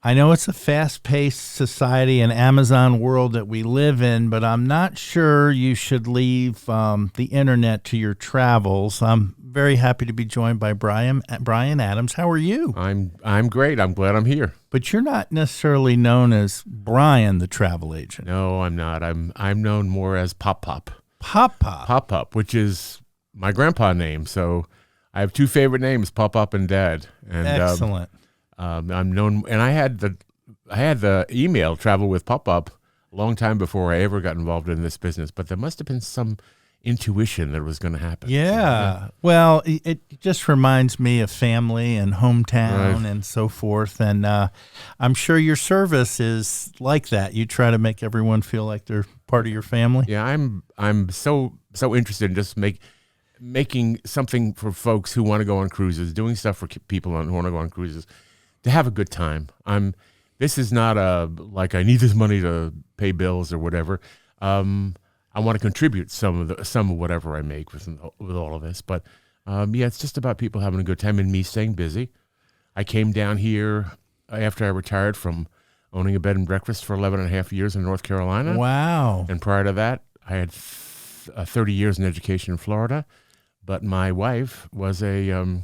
I know it's a fast-paced society and Amazon world that we live in, but I'm not sure you should leave the internet to your travels. I'm very happy to be joined by Brian Adams. How are you? I'm great. I'm glad I'm here. But you're not necessarily known as Brian, the travel agent. No, I'm not. I'm known more as Pop Pop. Pop Pop. Pop Pop, which is my grandpa name. So I have two favorite names, Pop Pop and Dad. And Excellent. I'm known, and I had the email Travel with Pop Up a long time before I ever got involved in this business. But there must have been some intuition that it was going to happen. Yeah. Well, it just reminds me of family and hometown and so forth. And I'm sure your service is like that. You try to make everyone feel like they're part of your family. Yeah, I'm so interested in just making something for folks who want to go on cruises, doing stuff for people who want to go on cruises, to have a good time. This is not like I need this money to pay bills or whatever. I want to contribute some of whatever I make with all of this. But it's just about people having a good time and me staying busy. I came down here after I retired from owning a bed and breakfast for 11 and a half years in North Carolina. Wow. And prior to that, I had 30 years in education in Florida. But my wife was a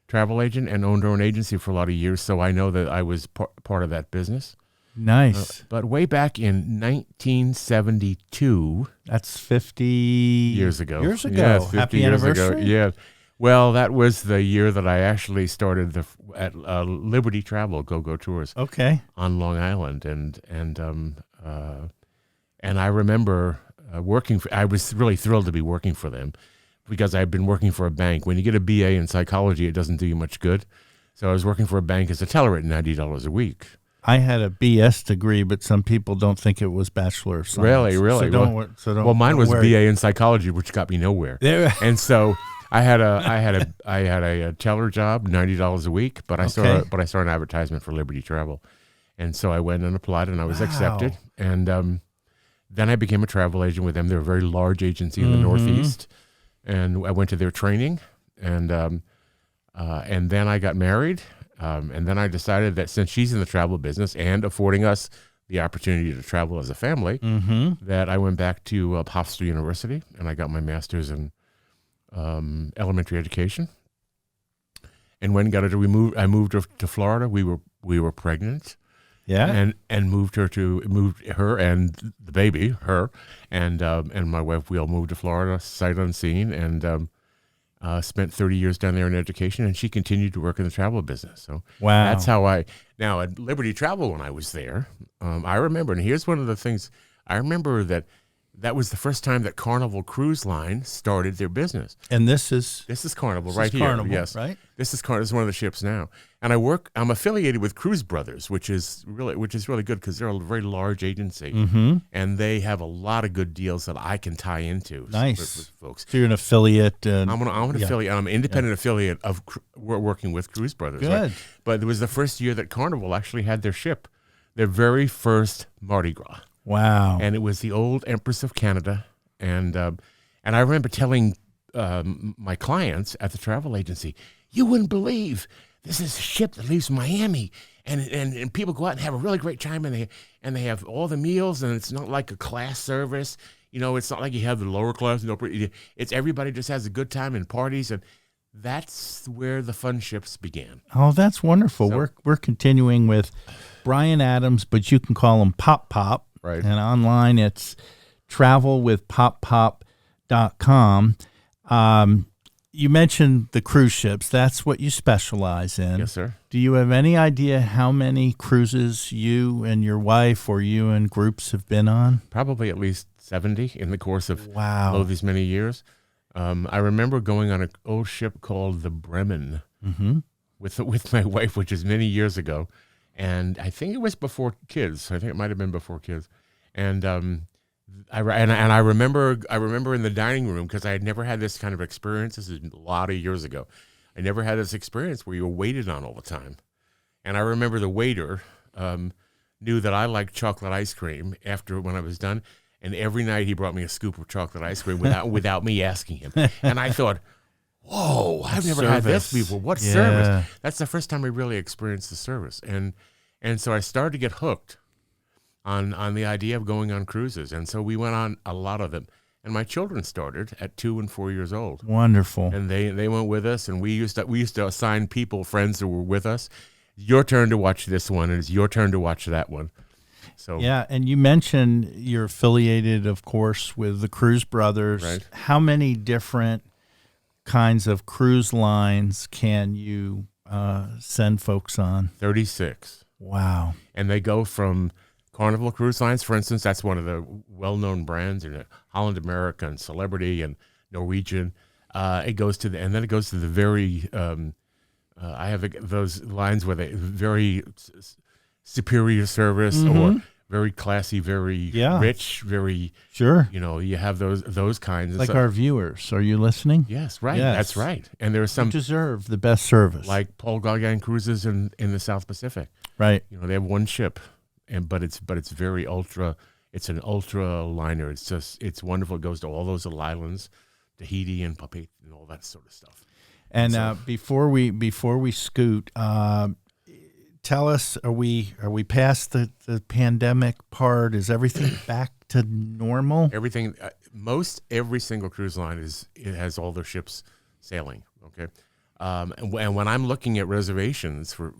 travel agent and owned her own agency for a lot of years, so I know that I was part of that business. Nice. But way back in 1972... That's 50 years ago. Yeah, 50 Happy years anniversary? ago. Yeah. Well, that was the year that I actually started at Liberty Travel Go-Go Tours. Okay. On Long Island, and I remember working I was really thrilled to be working for them, because I've been working for a bank. When you get a BA in psychology, it doesn't do you much good. So I was working for a bank as a teller at $90 a week. I had a BS degree, but some people don't think it was Bachelor of Science. Really? Well, mine was BA in psychology, which got me nowhere. And so I had a teller job, $90 a week, but I saw an advertisement for Liberty Travel, and so I went and applied, and I was accepted. And then I became a travel agent with them. They're a very large agency in the Northeast. And I went to their training, and then I got married, and then I decided that since she's in the travel business and affording us the opportunity to travel as a family, that I went back to Hofstra University, and I got my master's in elementary education. And when I moved her to Florida. We were pregnant. Yeah, and moved her and the baby, and my wife. We all moved to Florida, sight unseen, and spent 30 years down there in education. And she continued to work in the travel business. So wow, that's how now at Liberty Travel when I was there. I remember, and here's one of the things I remember that was the first time that Carnival Cruise Line started their business. And this is Carnival this right is here. Carnival, yes, right. This is one of the ships now, and I'm affiliated with Cruise Brothers, which is really good because they're a very large agency, and they have a lot of good deals that I can tie into. Nice, with folks. So you're an affiliate. I'm an affiliate. I'm an independent affiliate of working with Cruise Brothers. Good, right? But it was the first year that Carnival actually had their ship, their very first Mardi Gras. Wow, And it was the old Empress of Canada, and I remember telling my clients at the travel agency, you wouldn't believe this is a ship that leaves Miami, and people go out and have a really great time, and they have all the meals, and it's not like a class service, it's not like you have the lower class. It's everybody just has a good time and parties, and that's where the fun ships began. Oh, that's wonderful. So, we're continuing with Brian Adams, but you can call him Pop Pop. Right. And online it's travelwithpoppop.com. You mentioned the cruise ships. That's what you specialize in. Yes, sir. Do you have any idea how many cruises you and your wife or you and groups have been on? Probably at least 70 in the course of all these many years. I remember going on an old ship called the Bremen with my wife, which is many years ago. And I think it was before kids. I think it might have been before kids. And I remember in the dining room, because I had never had this kind of experience. This is a lot of years ago. I never had this experience where you were waited on all the time. And I remember the waiter knew that I liked chocolate ice cream when I was done. And every night he brought me a scoop of chocolate ice cream without me asking him. And I thought, whoa, I've never had this before. What service? That's the first time I really experienced the service. And And so I started to get hooked on the idea of going on cruises. And so we went on a lot of them. And my children started at 2 and 4 years old. Wonderful. And they went with us, and we used to assign friends that were with us. Your turn to watch this one, and it's your turn to watch that one. So yeah, and you mentioned you're affiliated, of course, with the Cruise Brothers. Right. How many different kinds of cruise lines can you send folks on? 36. Wow. And they go from Carnival Cruise Lines, for instance. That's one of the well-known brands, and Holland America and Celebrity and Norwegian. It goes to the very. I have those lines where they very superior service or very classy, very rich, very sure. You have those kinds. Like our viewers. Are you listening? Yes, right. Yes. That's right. And there's some you deserve the best service, like Paul Gauguin Cruises in the South Pacific. Right. They have one ship, but it's very ultra. It's an ultra liner. It's wonderful. It goes to all those little islands, Tahiti and Papeete and all that sort of stuff. And before we scoot, tell us, are we past the pandemic part? Is everything back to normal? Everything, every single cruise line has all their ships sailing. Okay, and when I'm looking at reservations for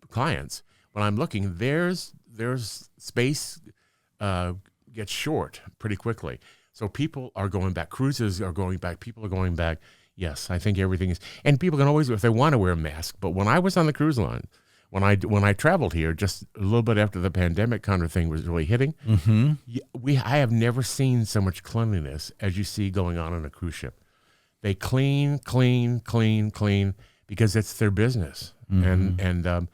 clients, when I'm looking, there's space gets short pretty quickly. So people are going back. Cruises are going back. People are going back. Yes, I think everything is. And people can always, if they want to wear a mask. But when I was on the cruise line, when I traveled here, just a little bit after the pandemic kind of thing was really hitting, I have never seen so much cleanliness as you see going on a cruise ship. They clean because it's their business. And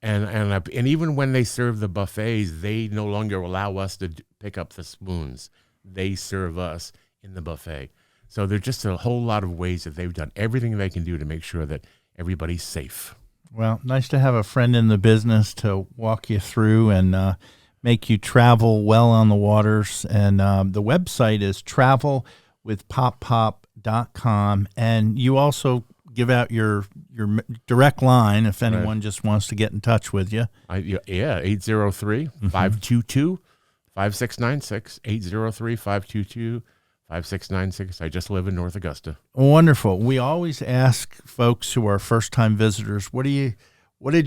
even when they serve the buffets, they no longer allow us to pick up the spoons. They serve us in the buffet. So there's just a whole lot of ways that they've done everything they can do to make sure that everybody's safe. Well, nice to have a friend in the business to walk you through and make you travel well on the waters. And the website is travelwithpoppop.com. And you also give out your direct line if anyone just wants to get in touch with you. 803-522-5696, 803-522-5696. I just live in North Augusta. Wonderful. We always ask folks who are first-time visitors, what did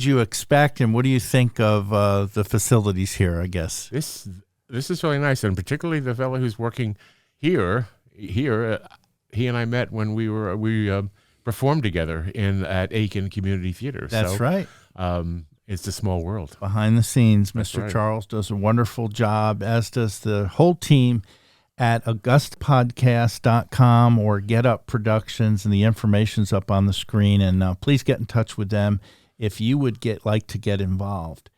you expect and what do you think of the facilities here, I guess? This is really nice, and particularly the fellow who's working here. He and I met when we performed together at Aiken Community Theater. That's right. It's a small world. Behind the scenes, That's Mr. right. Charles does a wonderful job, as does the whole team at augustapodcast.com or Get Up Productions, and the information's up on the screen. And please get in touch with them if you would like to get involved.